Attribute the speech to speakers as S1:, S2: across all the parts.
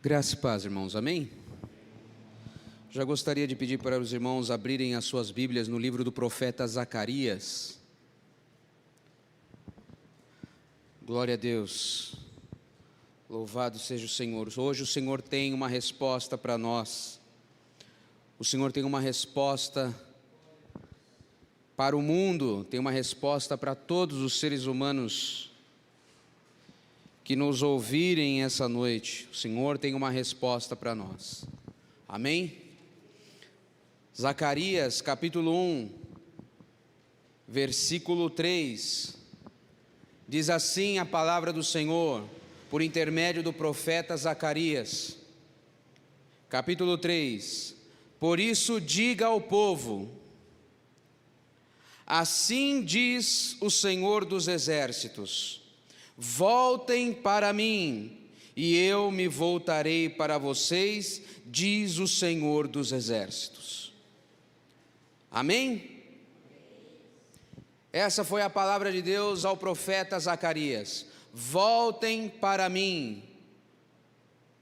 S1: Graça e paz, irmãos, amém? Já gostaria de pedir para os irmãos abrirem as suas Bíblias no livro do profeta Zacarias. Glória a Deus, louvado seja o Senhor. Hoje o Senhor tem uma resposta para nós. O Senhor tem uma resposta para o mundo, tem uma resposta para todos os seres humanos que nos ouvirem essa noite. O Senhor tem uma resposta para nós, amém? Zacarias capítulo 1, versículo 3, diz assim a palavra do Senhor, por intermédio do profeta Zacarias, capítulo 3, por isso diga ao povo, assim diz o Senhor dos exércitos, voltem para mim, e eu me voltarei para vocês, diz o Senhor dos exércitos. Amém? Essa foi a palavra de Deus ao profeta Zacarias. Voltem para mim,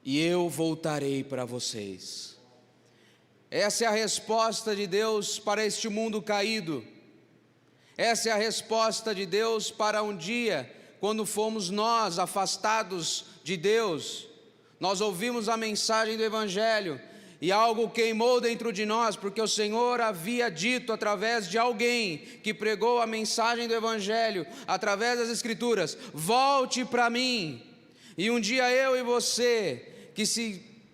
S1: e eu voltarei para vocês. Essa é a resposta de Deus para este mundo caído. Essa é a resposta de Deus para um dia quando fomos nós afastados de Deus. Nós ouvimos a mensagem do Evangelho e algo queimou dentro de nós, porque o Senhor havia dito através de alguém que pregou a mensagem do Evangelho, através das Escrituras, volte para mim. E um dia eu e você, que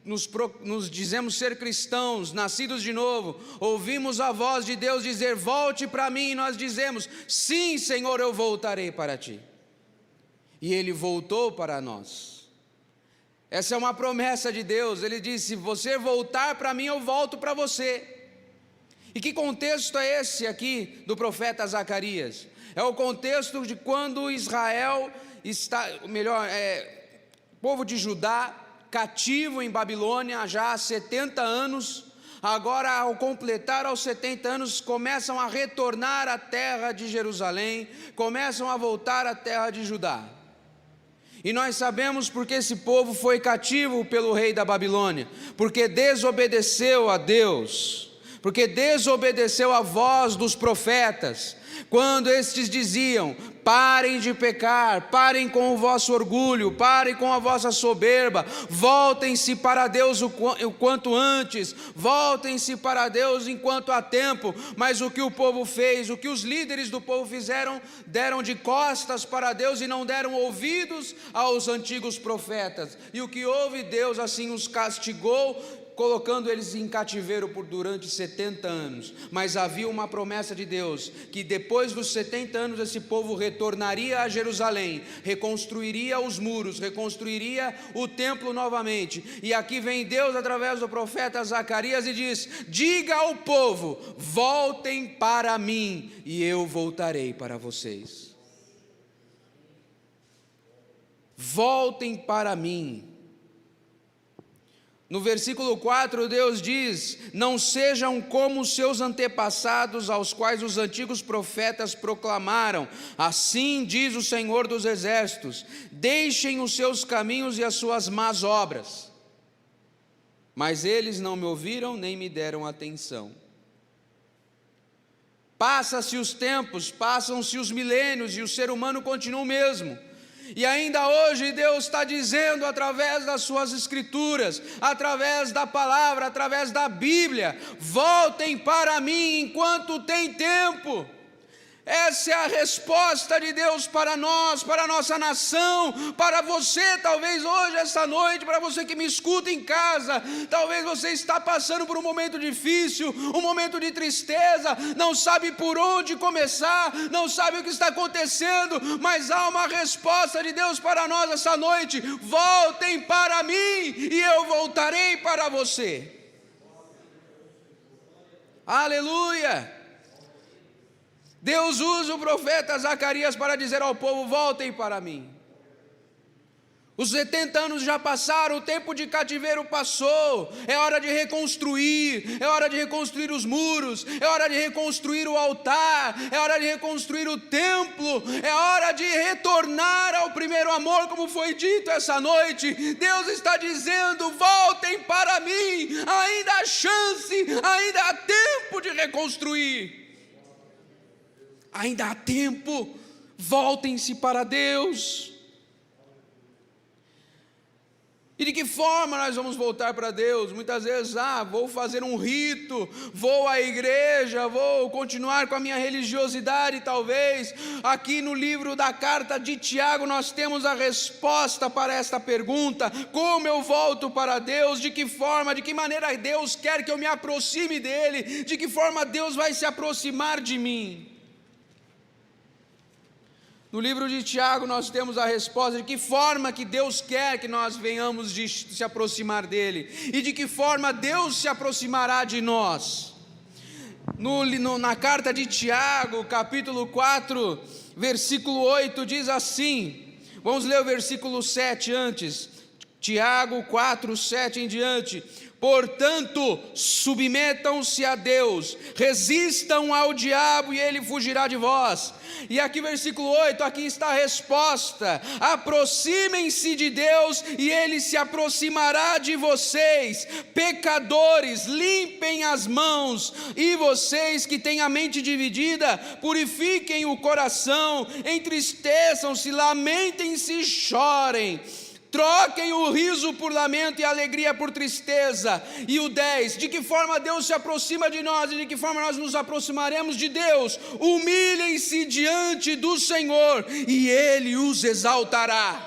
S1: nos dizemos ser cristãos, nascidos de novo, ouvimos a voz de Deus dizer, volte para mim, e nós dizemos, sim Senhor, eu voltarei para ti. E Ele voltou para nós. Essa é uma promessa de Deus. Ele disse, se você voltar para mim, eu volto para você. E que contexto é esse aqui do profeta Zacarias? É o contexto de quando Israel está, o povo de Judá, cativo em Babilônia já há 70 anos, agora ao completar aos 70 anos, começam a retornar à terra de Jerusalém, começam a voltar à terra de Judá. E nós sabemos porque esse povo foi cativo pelo rei da Babilônia, porque desobedeceu a Deus, porque desobedeceu a voz dos profetas, quando estes diziam, parem de pecar, parem com o vosso orgulho, parem com a vossa soberba, voltem-se para Deus o quanto antes, voltem-se para Deus enquanto há tempo. Mas o que o povo fez, o que os líderes do povo fizeram, deram de costas para Deus e não deram ouvidos aos antigos profetas, e o que houve, Deus assim os castigou, colocando eles em cativeiro durante 70 anos, mas havia uma promessa de Deus, que depois dos 70 anos esse povo retornaria a Jerusalém, reconstruiria os muros, reconstruiria o templo novamente, e aqui vem Deus através do profeta Zacarias e diz, diga ao povo, voltem para mim, e eu voltarei para vocês. Voltem para mim. No versículo 4, Deus diz, não sejam como os seus antepassados, aos quais os antigos profetas proclamaram, assim diz o Senhor dos exércitos, deixem os seus caminhos e as suas más obras. Mas eles não me ouviram, nem me deram atenção. Passa-se os tempos, passam-se os milênios, e o ser humano continua o mesmo. E ainda hoje Deus está dizendo através das suas escrituras, através da palavra, através da Bíblia, voltem para mim enquanto tem tempo. Essa é a resposta de Deus para nós, para a nossa nação, para você talvez hoje, esta noite, para você que me escuta em casa, talvez você está passando por um momento difícil, um momento de tristeza, não sabe por onde começar, não sabe o que está acontecendo, mas há uma resposta de Deus para nós esta noite, voltem para mim e eu voltarei para você. Aleluia! Deus usa o profeta Zacarias para dizer ao povo, voltem para mim. Os 70 anos já passaram, o tempo de cativeiro passou, é hora de reconstruir, é hora de reconstruir os muros, é hora de reconstruir o altar, é hora de reconstruir o templo, é hora de retornar ao primeiro amor, como foi dito essa noite. Deus está dizendo: voltem para mim, ainda há chance, ainda há tempo de reconstruir, ainda há tempo, voltem-se para Deus. E de que forma nós vamos voltar para Deus? Muitas vezes, vou fazer um rito, vou à igreja, vou continuar com a minha religiosidade, talvez. Aqui no livro da carta de Tiago nós temos a resposta para esta pergunta: como eu volto para Deus? De que forma, de que maneira Deus quer que eu me aproxime dEle? De que forma Deus vai se aproximar de mim? No livro de Tiago nós temos a resposta de que forma que Deus quer que nós venhamos de se aproximar dEle, e de que forma Deus se aproximará de nós. Na carta de Tiago, capítulo 4, versículo 8, diz assim, vamos ler o versículo 7 antes, Tiago 4, 7 em diante: portanto, submetam-se a Deus, resistam ao diabo e ele fugirá de vós. E aqui versículo 8, aqui está a resposta: aproximem-se de Deus e ele se aproximará de vocês. Pecadores, limpem as mãos, e vocês que têm a mente dividida, purifiquem o coração, entristeçam-se, lamentem-se e chorem. Troquem o riso por lamento e a alegria por tristeza. E o 10, de que forma Deus se aproxima de nós e de que forma nós nos aproximaremos de Deus? Humilhem-se diante do Senhor e Ele os exaltará.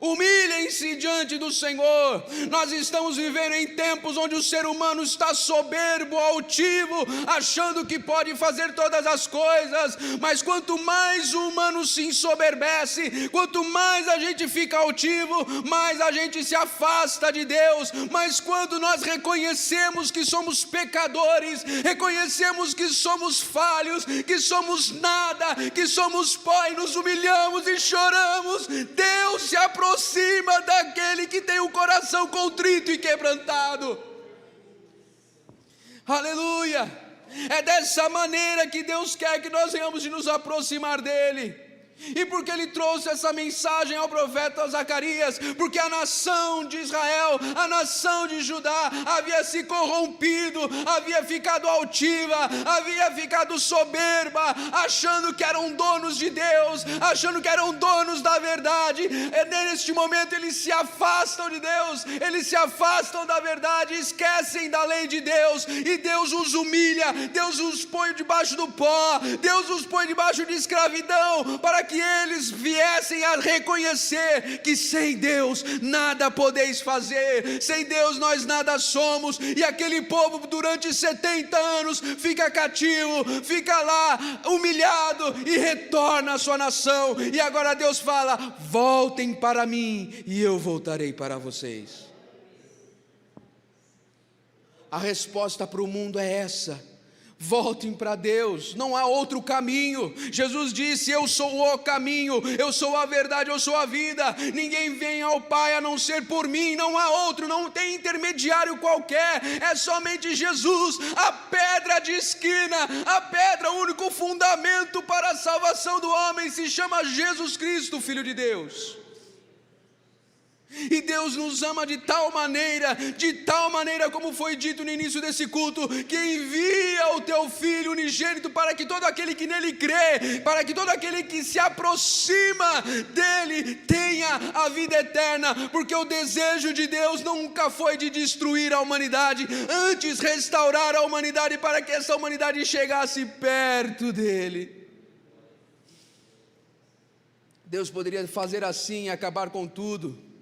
S1: Humilhem-se diante do Senhor. Nós estamos vivendo em tempos onde o ser humano está soberbo, altivo, achando que pode fazer todas as coisas, mas quanto mais o humano se ensoberbece, quanto mais a gente fica altivo, mais a gente se afasta de Deus. Mas quando nós reconhecemos que somos pecadores, reconhecemos que somos falhos, que somos nada, que somos pó, e nos humilhamos e choramos, Deus se aproxima daquele que tem o coração contrito e quebrantado. Aleluia! É dessa maneira que Deus quer que nós venhamos de nos aproximar dEle. E porque Ele trouxe essa mensagem ao profeta Zacarias? Porque a nação de Israel, a nação de Judá, havia se corrompido, havia ficado altiva, havia ficado soberba, achando que eram donos de Deus, achando que eram donos da verdade. E neste momento eles se afastam de Deus, eles se afastam da verdade, esquecem da lei de Deus, e Deus os humilha, Deus os põe debaixo do pó, Deus os põe debaixo de escravidão, para que eles viessem a reconhecer que sem Deus nada podeis fazer, sem Deus nós nada somos. E aquele povo durante 70 anos fica cativo, fica lá humilhado e retorna à sua nação. E agora Deus fala: voltem para mim e eu voltarei para vocês. A resposta para o mundo é essa: voltem para Deus, não há outro caminho. Jesus disse: eu sou o caminho, eu sou a verdade, eu sou a vida, ninguém vem ao Pai a não ser por mim. Não há outro, não tem intermediário qualquer, é somente Jesus, a pedra de esquina, a pedra, o único fundamento para a salvação do homem se chama Jesus Cristo, Filho de Deus. E Deus nos ama de tal maneira, como foi dito no início desse culto, que envia o teu Filho unigênito para que todo aquele que nele crê, para que todo aquele que se aproxima dele tenha a vida eterna, porque o desejo de Deus nunca foi de destruir a humanidade, antes restaurar a humanidade para que essa humanidade chegasse perto dele. Deus poderia fazer assim e acabar com tudo,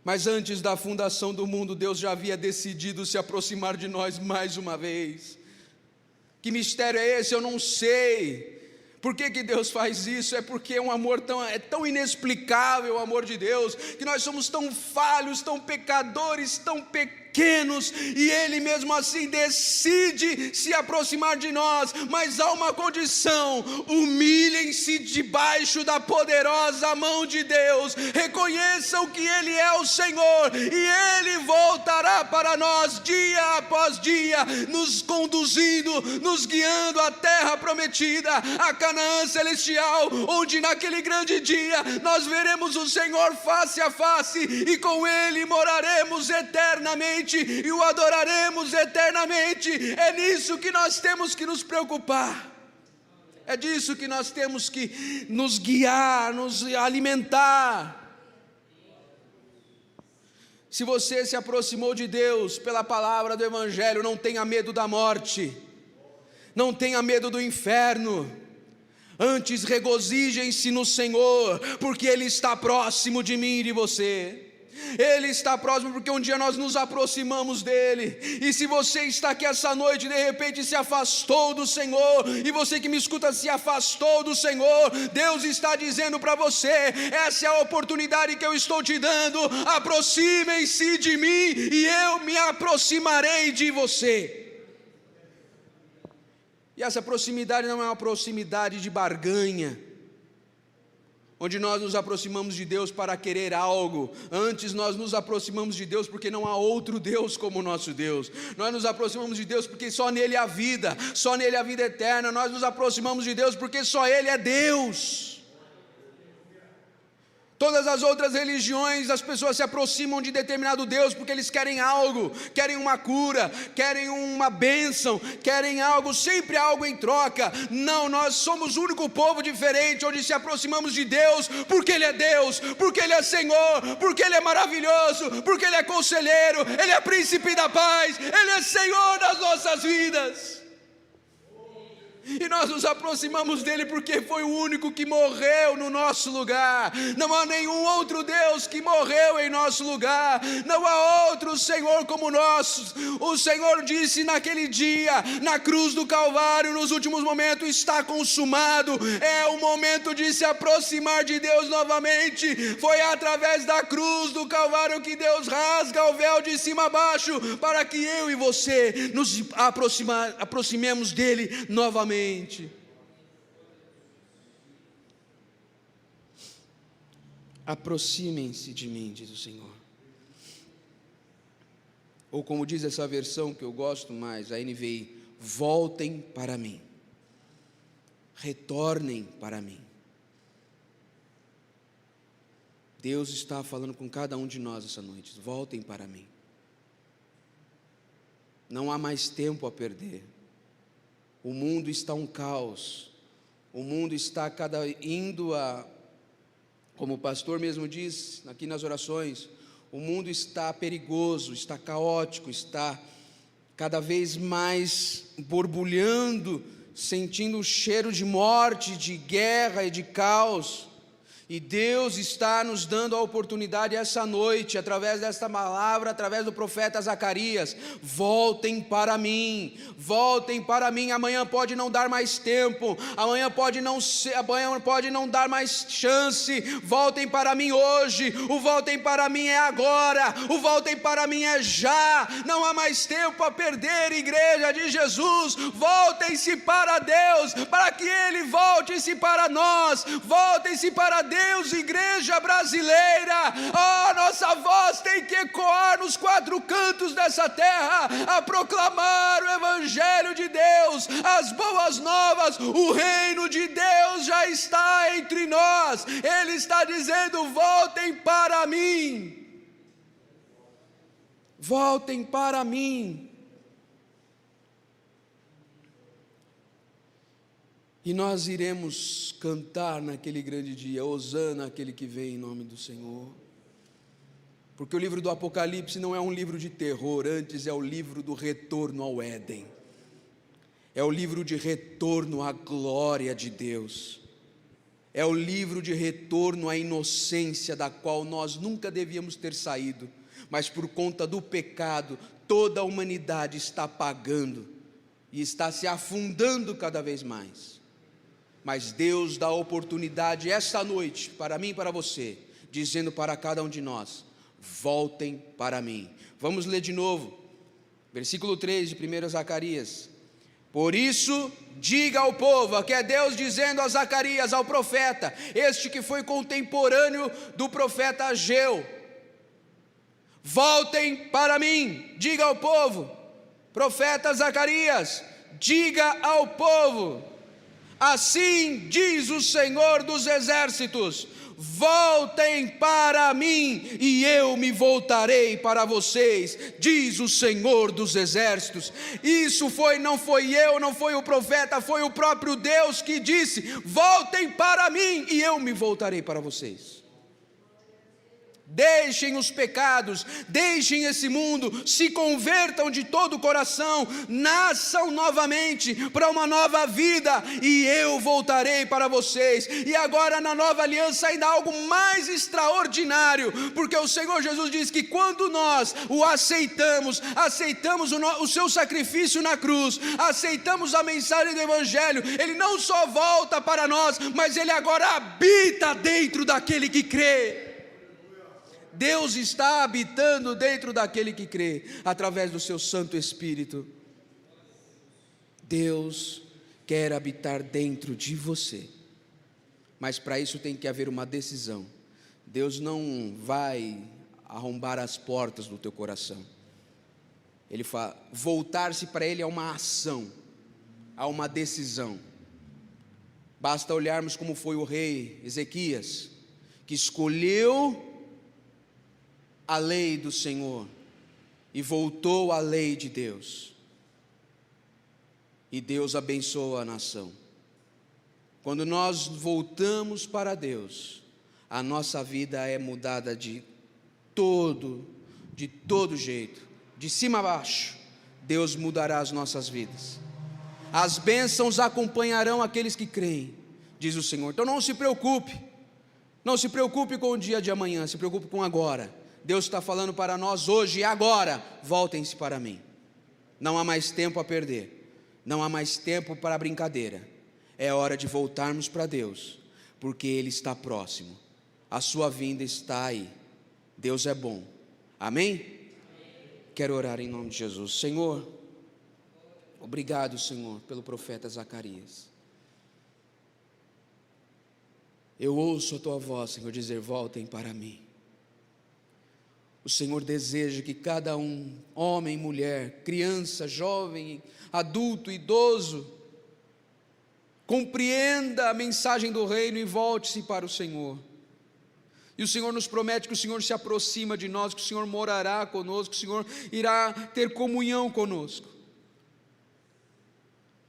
S1: mas antes da fundação do mundo, Deus já havia decidido se aproximar de nós mais uma vez. Que mistério é esse? Eu não sei. Por que Deus faz isso? É porque é um amor tão inexplicável, o amor de Deus, que nós somos tão falhos, tão pecadores, tão pequenos, e Ele mesmo assim decide se aproximar de nós, mas há uma condição: humilhem-se debaixo da poderosa mão de Deus, reconheçam que Ele é o Senhor, e Ele voltará para nós dia após dia, nos conduzindo, nos guiando à terra prometida, a Canaã celestial, onde naquele grande dia nós veremos o Senhor face a face, e com Ele moraremos eternamente e o adoraremos eternamente. É nisso que nós temos que nos preocupar, é disso que nós temos que nos guiar, nos alimentar. Se você se aproximou de Deus pela palavra do Evangelho, não tenha medo da morte, não tenha medo do inferno, antes regozijem-se no Senhor, porque Ele está próximo de mim e de você. Ele está próximo porque um dia nós nos aproximamos dEle. E se você está aqui essa noite e de repente se afastou do Senhor, e você que me escuta se afastou do Senhor, Deus está dizendo para você: essa é a oportunidade que eu estou te dando. Aproximem-se de mim e eu me aproximarei de você. E essa proximidade não é uma proximidade de barganha, onde nós nos aproximamos de Deus para querer algo. Antes nós nos aproximamos de Deus porque não há outro Deus como o nosso Deus. Nós nos aproximamos de Deus porque só nele há vida, só nele há vida eterna. Nós nos aproximamos de Deus porque só Ele é Deus. Todas as outras religiões, as pessoas se aproximam de determinado Deus porque eles querem algo, querem uma cura, querem uma bênção, querem algo, sempre algo em troca. Não, nós somos o único povo diferente, onde se aproximamos de Deus porque Ele é Deus, porque Ele é Senhor, porque Ele é maravilhoso, porque Ele é conselheiro, Ele é príncipe da paz, Ele é Senhor das nossas vidas. E nós nos aproximamos dele porque foi o único que morreu no nosso lugar. Não há nenhum outro Deus que morreu em nosso lugar. Não há outro Senhor como nós. O Senhor disse naquele dia, na cruz do Calvário, nos últimos momentos: está consumado. É o momento de se aproximar de Deus novamente. Foi através da cruz do Calvário que Deus rasga o véu de cima a baixo, para que eu e você nos aproximemos dele novamente. Aproximem-se de mim, diz o Senhor. Ou como diz essa versão que eu gosto mais, a NVI: voltem para mim, retornem para mim. Deus está falando com cada um de nós essa noite: voltem para mim. Não há mais tempo a perder. O mundo está um caos, o mundo está como o pastor mesmo diz aqui nas orações, o mundo está perigoso, está caótico, está cada vez mais borbulhando, sentindo o cheiro de morte, de guerra e de caos. E Deus está nos dando a oportunidade essa noite, através desta palavra, através do profeta Zacarias: voltem para mim, voltem para mim. Amanhã pode não dar mais tempo, amanhã pode não dar mais chance. Voltem para mim hoje, o voltem para mim é agora, o voltem para mim é já. Não há mais tempo a perder, igreja de Jesus. Voltem-se para Deus, para que Ele volte-se para nós. Voltem-se para Deus, igreja brasileira. Nossa voz tem que ecoar nos quatro cantos dessa terra, a proclamar o Evangelho de Deus, as boas novas. O reino de Deus já está entre nós. Ele está dizendo: voltem para mim, voltem para mim. E nós iremos cantar naquele grande dia: hosana aquele que vem em nome do Senhor. Porque o livro do Apocalipse não é um livro de terror, antes é o livro do retorno ao Éden. É o livro de retorno à glória de Deus. É o livro de retorno à inocência da qual nós nunca devíamos ter saído, mas por conta do pecado, toda a humanidade está pagando e está se afundando cada vez mais. Mas Deus dá a oportunidade esta noite, para mim e para você, dizendo para cada um de nós: voltem para mim, Vamos ler de novo, versículo 3 de 1 Zacarias. Por isso, diga ao povo, aqui é Deus dizendo a Zacarias, ao profeta, este que foi contemporâneo do profeta Ageu: voltem para mim, diga ao povo, profeta Zacarias, diga ao povo, assim diz o Senhor dos exércitos: voltem para mim e eu me voltarei para vocês, diz o Senhor dos exércitos. Isso não foi eu, não foi o profeta, foi o próprio Deus que disse: voltem para mim e eu me voltarei para vocês. Deixem os pecados, deixem esse mundo, se convertam de todo o coração, nasçam novamente para uma nova vida, e eu voltarei para vocês. E agora na nova aliança ainda há algo mais extraordinário, porque o Senhor Jesus diz que quando nós o aceitamos o seu sacrifício na cruz, aceitamos a mensagem do Evangelho, Ele não só volta para nós, mas Ele agora habita dentro daquele que crê. Deus está habitando dentro daquele que crê, através do seu Santo Espírito. Deus quer habitar dentro de você, mas para isso tem que haver uma decisão. Deus não vai arrombar as portas do teu coração. Ele fala, voltar-se para Ele é uma ação, há uma decisão. Basta olharmos como foi o rei Ezequias, que escolheu a lei do Senhor e voltou à lei de Deus, e Deus abençoou a nação. Quando nós voltamos para Deus, a nossa vida é mudada de todo jeito, de cima a baixo. Deus mudará as nossas vidas, as bênçãos acompanharão aqueles que creem, diz o Senhor. Então não se preocupe com o dia de amanhã, se preocupe com agora. Deus está falando para nós hoje e agora: voltem-se para mim. Não há mais tempo a perder, não há mais tempo para brincadeira. É hora de voltarmos para Deus, porque Ele está próximo, a sua vinda está aí. Deus é bom, amém? Quero orar em nome de Jesus. Senhor, obrigado, Senhor, pelo profeta Zacarias. Eu ouço a tua voz, Senhor, dizer: voltem para mim. O Senhor deseja que cada um, homem, mulher, criança, jovem, adulto, idoso, compreenda a mensagem do reino e volte-se para o Senhor. E o Senhor nos promete que o Senhor se aproxima de nós, que o Senhor morará conosco, que o Senhor irá ter comunhão conosco.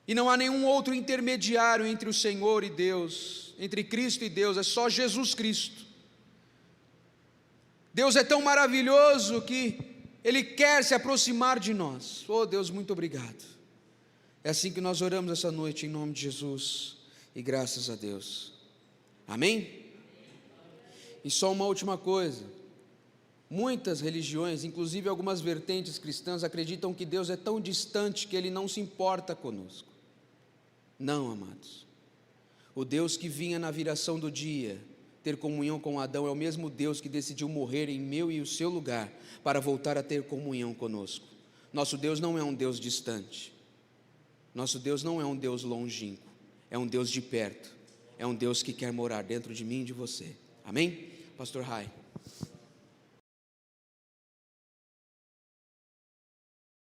S1: E não há nenhum outro intermediário entre o Senhor e Deus, entre Cristo e Deus, é só Jesus Cristo. Deus é tão maravilhoso que Ele quer se aproximar de nós. Oh Deus, muito obrigado. É assim que nós oramos essa noite, em nome de Jesus, e graças a Deus, amém? E só uma última coisa: muitas religiões, inclusive algumas vertentes cristãs, acreditam que Deus é tão distante que Ele não se importa conosco. Não, amados, o Deus que vinha na viração do dia ter comunhão com Adão é o mesmo Deus que decidiu morrer em meu e o seu lugar para voltar a ter comunhão conosco. Nosso Deus não é um Deus distante, nosso Deus não é um Deus longínquo, é um Deus de perto, é um Deus que quer morar dentro de mim e de você, amém? Pastor Rai.